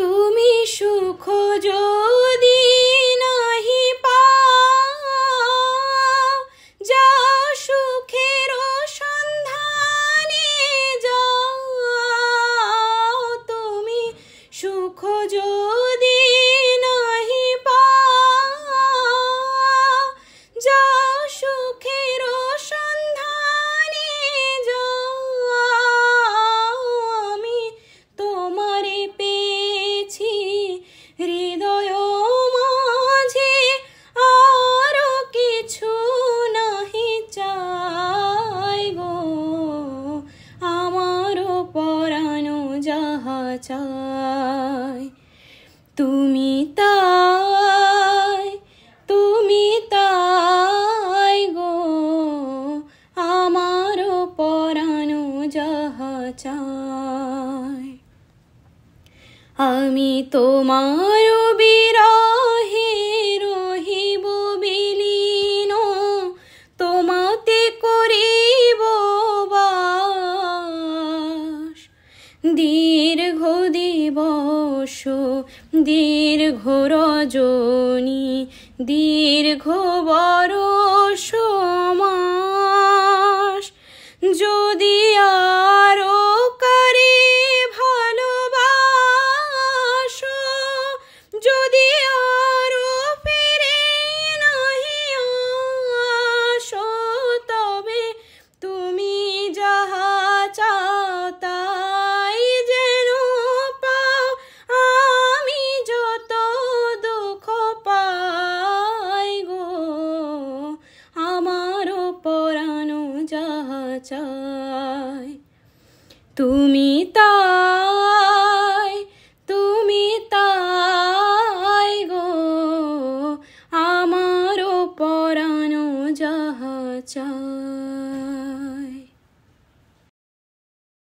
তুমি সুখ যদি নাহি পাও, যাও সুখের সন্ধানে যাও। তুমি সুখ যদি নাহি পাও, যাও সুখের সন্ধানে যাও। আমি তোমারে পেয়েছি হৃদয় মাঝে, আরো কিছু নাহি চাই গো। আমারও পরানো যাহা চাই, তুমি তাই, তুমি তাই গো। আমারও পরানো যাহা চাই। আমি তোমার বিরহে রহিব বিলীন, তোমাতে করিব বাস। দীর্ঘ দিবস দীর্ঘ রজনী, দীর্ঘ বরষ মাস, যদি আরো কারে ভালোবাসো, যদি আরো ফিরে নাহি আসো, তবে তুমি যাহা চাও তাই যেন পাও। আমি যত দুঃখ পাই গো, আমারও পরানো যাহা চাই, তুমি তাই, তুমি তাই গো। আমারও পরানো যাহা চাই।